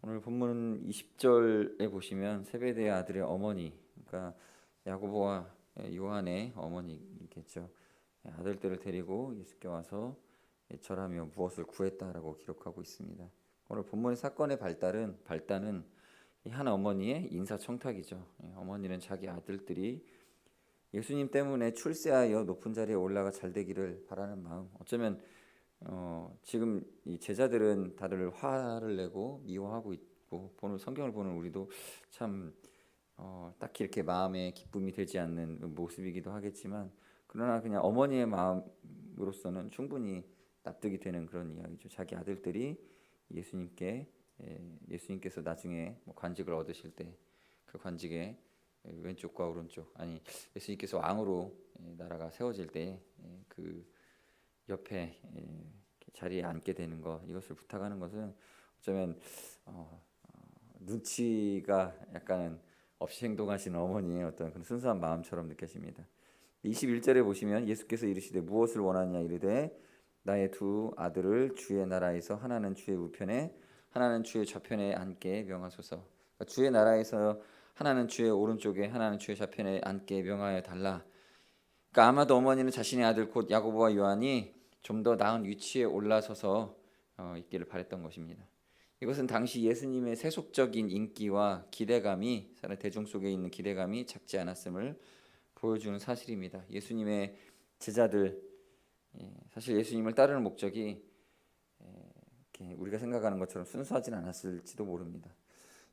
오늘 본문 20절에 보시면 세베대의 아들의 어머니, 그러니까 야고보와 요한의 어머니겠죠. 아들들을 데리고 예수께 와서 절하며 무엇을 구했다라고 기록하고 있습니다. 오늘 본문의 사건의 발단은 이 한 어머니의 인사청탁이죠. 어머니는 자기 아들들이 예수님 때문에 출세하여 높은 자리에 올라가 잘 되기를 바라는 마음. 어쩌면 지금 이 제자들은 다들 화를 내고 미워하고 있고 보는 성경을 보는 우리도 참 딱히 이렇게 마음에 기쁨이 되지 않는 모습이기도 하겠지만, 그러나 그냥 어머니의 마음으로서는 충분히 납득이 되는 그런 이야기죠. 자기 아들들이 예수님께 예수님께서 나중에 뭐 관직을 얻으실 때 그 관직에 왼쪽과 오른쪽, 아니 예수님께서 왕으로 나라가 세워질 때 그 옆에 자리에 앉게 되는 것, 이것을 부탁하는 것은 어쩌면 눈치가 약간은 없이 행동하시는 어머니의 어떤 그런 순수한 마음처럼 느껴집니다. 21절에 보시면 예수께서 이르시되 무엇을 원하느냐 이르되 나의 두 아들을 주의 나라에서 하나는 주의 우편에 하나는 주의 좌편에 앉게 명하소서. 그러니까 주의 나라에서 하나는 주의 오른쪽에 하나는 주의 좌편에 앉게 명하여 달라. 그러니까 아마도 어머니는 자신의 아들 곧 야고보와 요한이 좀 더 나은 위치에 올라서서 있기를 바랬던 것입니다. 이것은 당시 예수님의 세속적인 인기와 기대감이, 사람 대중 속에 있는 기대감이 작지 않았음을 보여주는 사실입니다. 예수님의 제자들, 사실 예수님을 따르는 목적이 우리가 생각하는 것처럼 순수하진 않았을지도 모릅니다.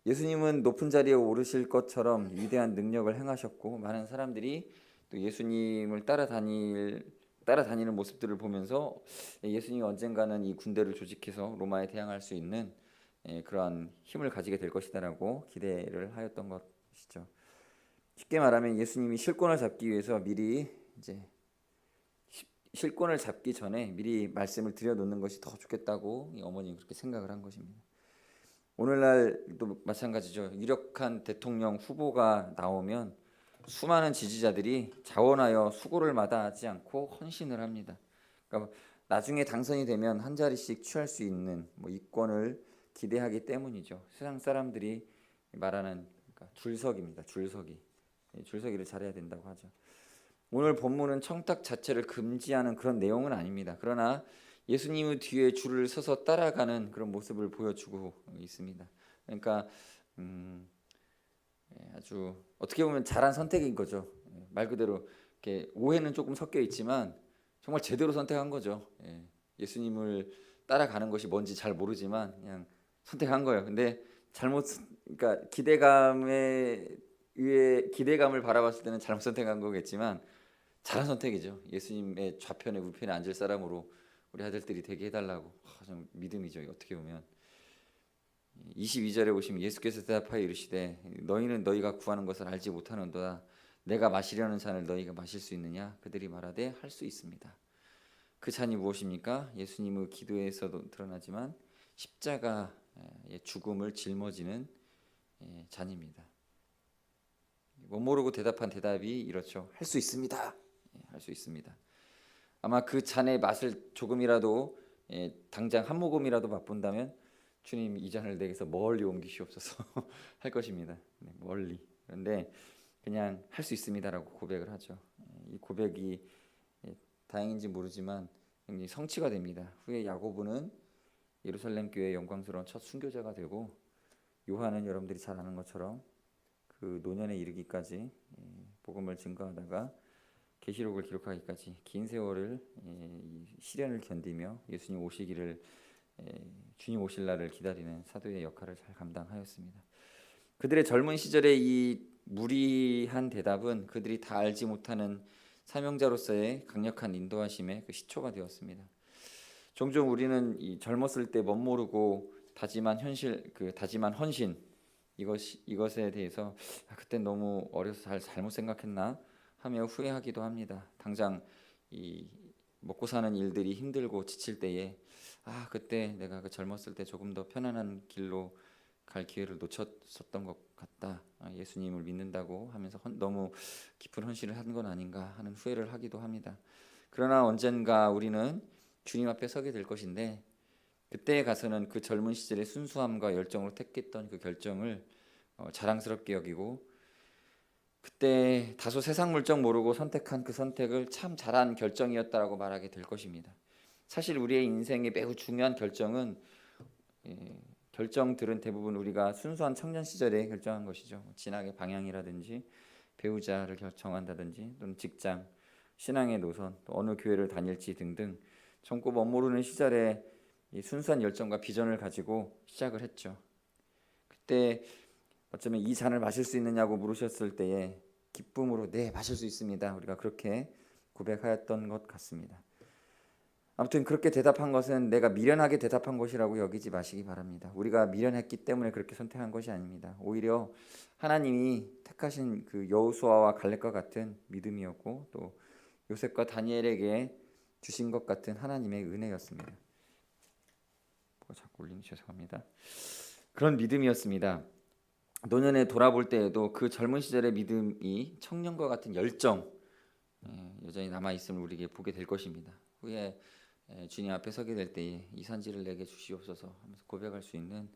예수님은 높은 자리에 오르실 것처럼 위대한 능력을 행하셨고, 많은 사람들이 또 예수님을 따라다니는 모습들을 보면서 예수님이 언젠가는 이 군대를 조직해서 로마에 대항할 수 있는 그러한 힘을 가지게 될 것이다라고 기대를 하였던 것이죠. 쉽게 말하면 예수님이 실권을 잡기 위해서 미리 실권을 잡기 전에 미리 말씀을 드려놓는 것이 더 좋겠다고 이 어머니는 그렇게 생각을 한 것입니다. 오늘날도 마찬가지죠. 유력한 대통령 후보가 나오면 수많은 지지자들이 자원하여 수고를 마다하지 않고 헌신을 합니다. 그러니까 나중에 당선이 되면 한 자리씩 취할 수 있는 이권을 기대하기 때문이죠. 세상 사람들이 말하는 그러니까 줄서기입니다. 줄서기를 잘해야 된다고 하죠. 오늘 본문은 청탁 자체를 금지하는 그런 내용은 아닙니다. 그러나 예수님의 뒤에 줄을 서서 따라가는 그런 모습을 보여주고 있습니다. 그러니까 아주 어떻게 보면 잘한 선택인 거죠. 말 그대로 이렇게 오해는 조금 섞여 있지만 정말 제대로 선택한 거죠. 예수님을 따라가는 것이 뭔지 잘 모르지만 그냥 선택한 거예요. 근데 그러니까 기대감을 바라봤을 때는 잘못 선택한 거겠지만 잘한 선택이죠. 예수님의 좌편에 우편에 앉을 사람으로 우리 아들들이 되게 해달라고. 좀 믿음이죠. 어떻게 보면 22절에 보시면 예수께서 대답하여 이르시되 너희는 너희가 구하는 것을 알지 못하는도다. 내가 마시려는 잔을 너희가 마실 수 있느냐? 그들이 말하되 할 수 있습니다. 그 잔이 무엇입니까? 예수님의 기도에서도 드러나지만 십자가의 죽음을 짊어지는 잔입니다. 못 모르고 대답한 대답이 이렇죠. 할 수 있습니다. 할 수 있습니다. 아마 그 잔의 맛을 조금이라도 당장 한 모금이라도 맛본다면 주님 이 잔을 내게서 멀리 옮기시옵소서 할 것입니다. 멀리. 그런데 그냥 할 수 있습니다라고 고백을 하죠. 이 고백이 다행인지 모르지만 굉장히 성취가 됩니다. 후에 야고보는 예루살렘 교회의 영광스러운 첫 순교자가 되고, 요한은 여러분들이 잘 아는 것처럼 그 노년에 이르기까지 복음을 증거하다가 계시록을 기록하기까지 긴 세월을 시련을 견디며 주님 오실 날을 기다리는 사도의 역할을 잘 감당하였습니다. 그들의 젊은 시절의 이 무리한 대답은 그들이 다 알지 못하는 사명자로서의 강력한 인도하심의 그 시초가 되었습니다. 종종 우리는 이 젊었을 때 멋모르고 다짐한 헌신, 이것에 대해서 그때 너무 어려서 잘못 생각했나 하며 후회하기도 합니다. 당장 이 먹고 사는 일들이 힘들고 지칠 때에 그때 내가 그 젊었을 때 조금 더 편안한 길로 갈 기회를 놓쳤었던 것 같다. 예수님을 믿는다고 하면서 너무 깊은 헌신을 한 건 아닌가 하는 후회를 하기도 합니다. 그러나 언젠가 우리는 주님 앞에 서게 될 것인데 그때에 가서는 그 젊은 시절의 순수함과 열정으로 택했던 그 결정을 자랑스럽게 여기고, 그때 다소 세상 물정 모르고 선택한 그 선택을 참 잘한 결정이었다라고 말하게 될 것입니다. 사실 우리의 인생의 매우 중요한 결정은 결정들은 대부분 우리가 순수한 청년 시절에 결정한 것이죠. 진학의 방향이라든지 배우자를 결정한다든지 또는 직장, 신앙의 노선, 또 어느 교회를 다닐지 등등 젊고 멋모르는 시절에 이 순수한 열정과 비전을 가지고 시작을 했죠. 그때 어쩌면 이 잔을 마실 수 있느냐고 물으셨을 때에 기쁨으로 네, 마실 수 있습니다. 우리가 그렇게 고백하였던 것 같습니다. 아무튼 그렇게 대답한 것은 내가 미련하게 대답한 것이라고 여기지 마시기 바랍니다. 우리가 미련했기 때문에 그렇게 선택한 것이 아닙니다. 오히려 하나님이 택하신 그 여호수아와 갈렙과 같은 믿음이었고, 또 요셉과 다니엘에게 주신 것 같은 하나님의 은혜였습니다. 뭐가 자꾸 울리니 죄송합니다. 그런 믿음이었습니다. 노년에 돌아볼 때에도 그 젊은 시절의 믿음이 청년과 같은 열정 여전히 남아 있음을 우리에게 보게 될 것입니다. 후에 주님 앞에 서게 될 때에 이 산지를 내게 주시옵소서 하면서 고백할 수 있는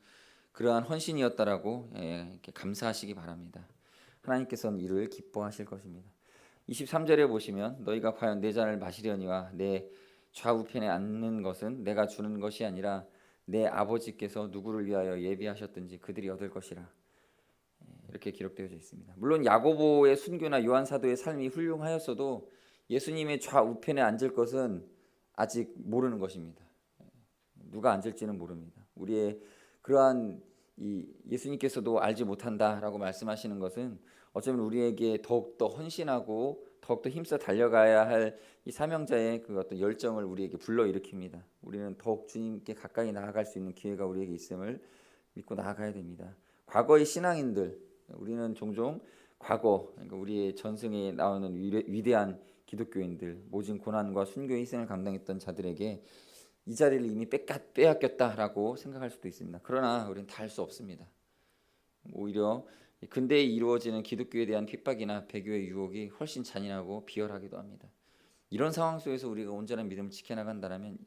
그러한 헌신이었다라고 이렇게 감사하시기 바랍니다. 하나님께서는 이를 기뻐하실 것입니다. 23절에 보시면 너희가 과연 내 잔을 마시려니와 내 좌우편에 앉는 것은 내가 주는 것이 아니라 내 아버지께서 누구를 위하여 예비하셨든지 그들이 얻을 것이라, 이렇게 기록되어 있습니다. 물론 야고보의 순교나 요한 사도의 삶이 훌륭하였어도 예수님의 좌우편에 앉을 것은 아직 모르는 것입니다. 누가 앉을지는 모릅니다. 우리의 그러한 예수님께서도 알지 못한다라고 말씀하시는 것은 어쩌면 우리에게 더욱더 헌신하고 더욱더 힘써 달려가야 할 이 사명자의 그 어떤 열정을 우리에게 불러일으킵니다. 우리는 더욱 주님께 가까이 나아갈 수 있는 기회가 우리에게 있음을 믿고 나아가야 됩니다. 과거의 신앙인들, 우리는 종종 과거, 그러니까 우리의 전승에 나오는 위대한 기독교인들, 모진 고난과 순교의 희생을 감당했던 자들에게 이 자리를 이미 빼앗겼다라고 생각할 수도 있습니다. 그러나 우리는 다 할 수 없습니다. 오히려 근대에 이루어지는 기독교에 대한 핍박이나 배교의 유혹이 훨씬 잔인하고 비열하기도 합니다. 이런 상황 속에서 우리가 온전한 믿음을 지켜나간다면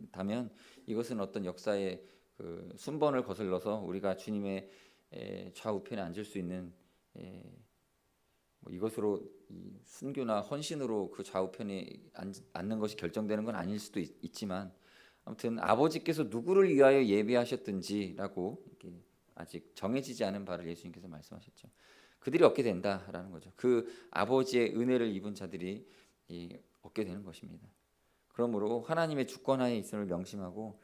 이것은 어떤 역사의 그 순번을 거슬러서 우리가 주님의 좌우편에 앉을 수 있는 이것으로 순교나 헌신으로 그 좌우편에 앉는 것이 결정되는 건 아닐 수도 있지만, 아무튼 아버지께서 누구를 위하여 예비하셨든지라고 아직 정해지지 않은 바를 예수님께서 말씀하셨죠. 그들이 얻게 된다라는 거죠. 그 아버지의 은혜를 입은 자들이 얻게 되는 것입니다. 그러므로 하나님의 주권하에 있음을 명심하고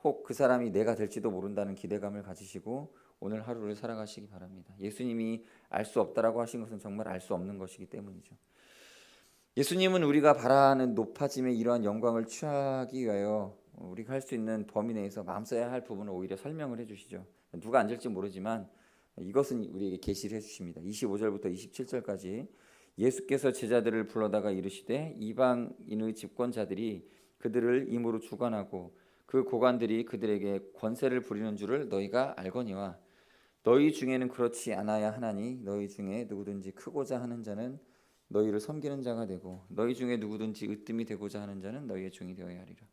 혹 그 사람이 내가 될지도 모른다는 기대감을 가지시고 오늘 하루를 살아가시기 바랍니다. 예수님이 알 수 없다라고 하신 것은 정말 알 수 없는 것이기 때문이죠. 예수님은 우리가 바라는 높아짐의 이러한 영광을 취하기 위하여 우리가 할 수 있는 범위 내에서 마음 써야 할 부분을 오히려 설명을 해주시죠. 누가 앉을지 모르지만 이것은 우리에게 계시를 해주십니다. 25절부터 27절까지 예수께서 제자들을 불러다가 이르시되 이방인의 집권자들이 그들을 임으로 주관하고 그 고관들이 그들에게 권세를 부리는 줄을 너희가 알거니와 너희 중에는 그렇지 않아야 하나니 너희 중에 누구든지 크고자 하는 자는 너희를 섬기는 자가 되고 너희 중에 누구든지 으뜸이 되고자 하는 자는 너희의 종이 되어야 하리라.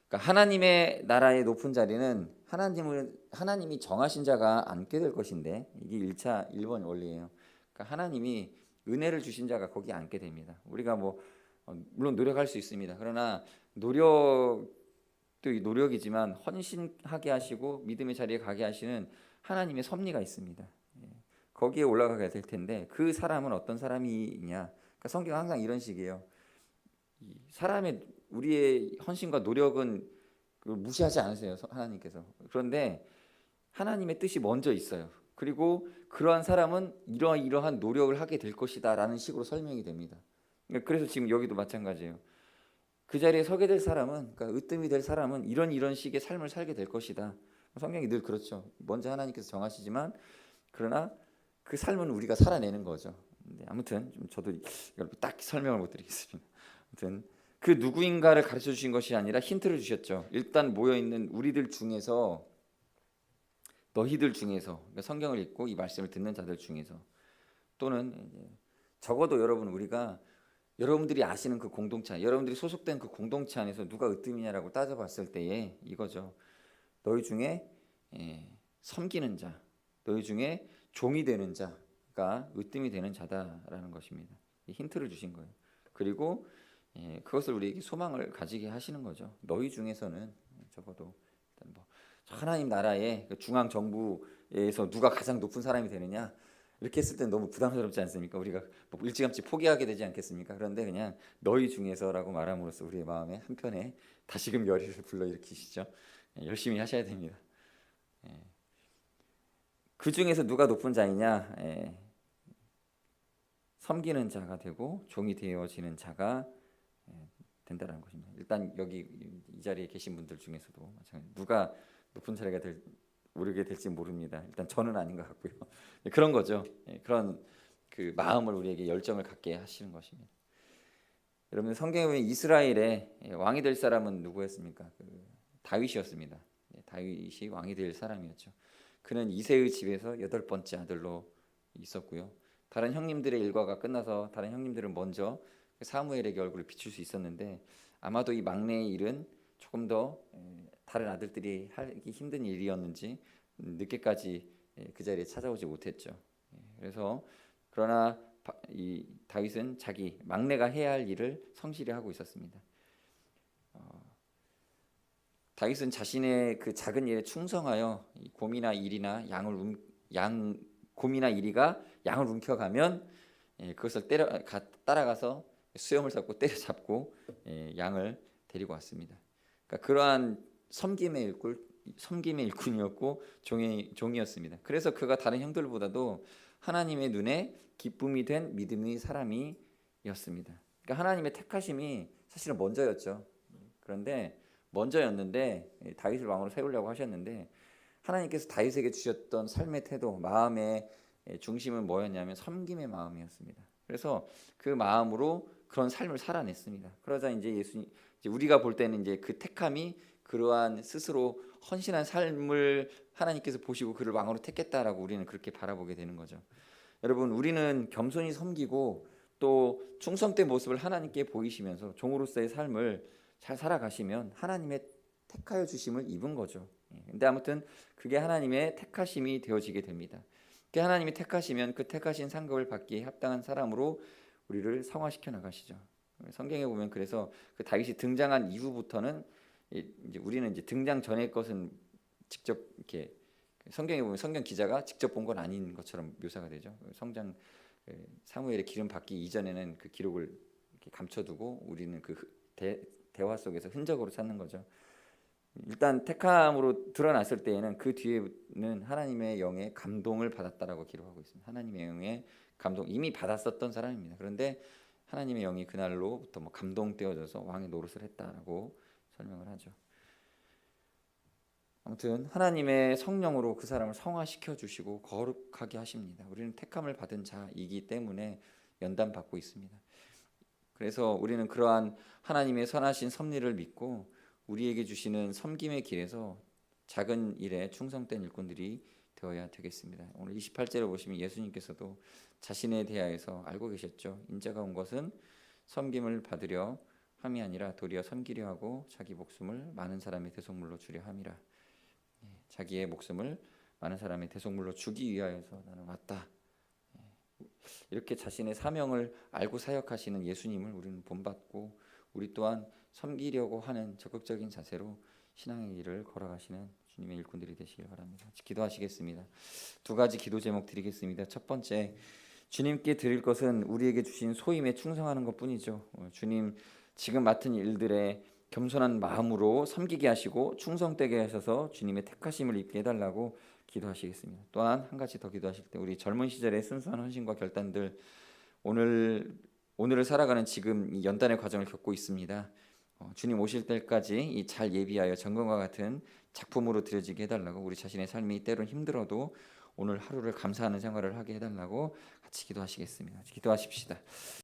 그러니까 하나님의 나라의 높은 자리는 하나님이 정하신 자가 앉게 될 것인데, 이게 1번 원리예요. 그러니까 하나님이 은혜를 주신 자가 거기 앉게 됩니다. 우리가 물론 노력할 수 있습니다. 그러나 노력도 노력이지만 헌신하게 하시고 믿음의 자리에 가게 하시는 하나님의 섭리가 있습니다. 거기에 올라가게 될 텐데 그 사람은 어떤 사람이냐? 그러니까 성경 항상 이런 식이에요. 우리의 헌신과 노력은 무시하지 않으세요, 하나님께서. 그런데 하나님의 뜻이 먼저 있어요. 그리고 그러한 사람은 이러한 노력을 하게 될 것이다라는 식으로 설명이 됩니다. 그래서 지금 여기도 마찬가지예요. 그 자리에 서게 될 사람은, 그러니까 으뜸이 될 사람은 이런 식의 삶을 살게 될 것이다. 성경이 늘 그렇죠. 먼저 하나님께서 정하시지만 그러나 그 삶은 우리가 살아내는 거죠. 아무튼 저도 이걸 딱 설명을 못 드리겠습니다. 아무튼 그 누구인가를 가르쳐 주신 것이 아니라 힌트를 주셨죠. 일단 모여 있는 우리들 중에서, 너희들 중에서, 그러니까 성경을 읽고 이 말씀을 듣는 자들 중에서, 또는 적어도 여러분들이 아시는 그 공동체, 여러분들이 소속된 그 공동체 안에서 누가 으뜸이냐라고 따져봤을 때에 이거죠. 너희 중에 섬기는 자, 너희 중에 종이 되는 자가 으뜸이 되는 자다라는 것입니다. 힌트를 주신 거예요. 그리고 그것을 우리에게 소망을 가지게 하시는 거죠. 너희 중에서는 적어도 일단 뭐 하나님 나라의 그 중앙 정부에서 누가 가장 높은 사람이 되느냐 이렇게 했을 땐 너무 부담스럽지 않습니까? 우리가 뭐 일찌감치 포기하게 되지 않겠습니까? 그런데 그냥 너희 중에서라고 말함으로써 우리의 마음에 한편에 다시금 열의를 불러일으키시죠. 열심히 하셔야 됩니다. 그 중에서 누가 높은 자이냐? 섬기는 자가 되고 종이 되어지는 자가 된다는 것입니다. 일단 여기 이 자리에 계신 분들 중에서도 마찬가지 누가 높은 자리가 오르게 될지 모릅니다. 일단 저는 아닌 것 같고요. 그런 거죠. 그런 그 마음을 우리에게 열정을 갖게 하시는 것입니다. 여러분 성경에 보면 이스라엘의 왕이 될 사람은 누구였습니까? 다윗이었습니다. 다윗이 왕이 될 사람이었죠. 그는 이새의 집에서 8번째 아들로 있었고요. 다른 형님들의 일과가 끝나서 다른 형님들은 먼저 사무엘에게 얼굴을 비출 수 있었는데 아마도 이 막내의 일은 조금 더 다른 아들들이 하기 힘든 일이었는지 늦게까지 그 자리에 찾아오지 못했죠. 그래서 그러나 이 다윗은 자기 막내가 해야 할 일을 성실히 하고 있었습니다. 다윗은 자신의 그 작은 일에 충성하여 곰이나 이리나 곰이나 이리가 양을 움켜가면 그것을 따라가서 수염을 잡고 때려잡고 양을 데리고 왔습니다. 그러니까 그러한 섬김의 일꾼이었고 종이었습니다. 그래서 그가 다른 형들보다도 하나님의 눈에 기쁨이 된 믿음의 사람이었습니다. 그러니까 하나님의 택하심이 사실은 먼저였죠. 그런데 먼저였는데 다윗을 왕으로 세우려고 하셨는데 하나님께서 다윗에게 주셨던 삶의 태도, 마음의 중심은 뭐였냐면 섬김의 마음이었습니다. 그래서 그 마음으로 그런 삶을 살아냈습니다. 그러자 이제 우리가 볼 때는 이제 그 택함이 그러한 스스로 헌신한 삶을 하나님께서 보시고 그를 왕으로 택했다라고 우리는 그렇게 바라보게 되는 거죠. 여러분, 우리는 겸손히 섬기고 또 충성된 모습을 하나님께 보이시면서 종으로서의 삶을 잘 살아가시면 하나님의 택하여 주심을 입은 거죠. 근데 아무튼 그게 하나님의 택하심이 되어지게 됩니다. 그 하나님이 택하시면 그 택하신 상급을 받기에 합당한 사람으로 우리를 성화시켜 나가시죠. 성경에 보면 그래서 그 다윗이 등장한 이후부터는 이제 우리는 이제 등장 전의 것은 직접 이렇게 성경에 보면 성경 기자가 직접 본 건 아닌 것처럼 묘사가 되죠. 성장 사무엘의 기름 받기 이전에는 그 기록을 이렇게 감춰두고 우리는 그 대화 속에서 흔적으로 찾는 거죠. 일단 택함으로 드러났을 때에는 그 뒤에는 하나님의 영의 감동을 받았다라고 기록하고 있습니다. 하나님의 영의 감동 이미 받았었던 사람입니다. 그런데 하나님의 영이 그날로부터 뭐 감동되어져서 왕의 노릇을 했다라고 설명을 하죠. 아무튼 하나님의 성령으로 그 사람을 성화시켜 주시고 거룩하게 하십니다. 우리는 택함을 받은 자이기 때문에 연단받고 있습니다. 그래서 우리는 그러한 하나님의 선하신 섭리를 믿고 우리에게 주시는 섬김의 길에서 작은 일에 충성된 일꾼들이 되어야 되겠습니다. 오늘 28절을 보시면 예수님께서도 자신에 대하여서 알고 계셨죠. 인자가 온 것은 섬김을 받으려 함이 아니라 도리어 섬기려 하고 자기 목숨을 많은 사람의 대속물로 주려 함이라. 자기의 목숨을 많은 사람의 대속물로 주기 위하여서 나는 왔다. 이렇게 자신의 사명을 알고 사역하시는 예수님을 우리는 본받고 우리 또한 섬기려고 하는 적극적인 자세로 신앙의 길을 걸어가시는 주님의 일꾼들이 되시길 바랍니다. 기도하시겠습니다. 2가지 기도 제목 드리겠습니다. 첫 번째, 주님께 드릴 것은 우리에게 주신 소임에 충성하는 것뿐이죠. 주님 지금 맡은 일들에 겸손한 마음으로 섬기게 하시고 충성되게 하셔서 주님의 택하심을 입게 해달라고 기도하시겠습니다. 또한 한 가지 더 기도하실 때 우리 젊은 시절의 순수한 헌신과 결단들 오늘을 살아가는 지금 이 연단의 과정을 겪고 있습니다. 주님 오실 때까지 이 잘 예비하여 정금과 같은 작품으로 드려지게 해달라고 우리 자신의 삶이 때론 힘들어도 오늘 하루를 감사하는 생활을 하게 해달라고 같이 기도하시겠습니다. 기도하십시다.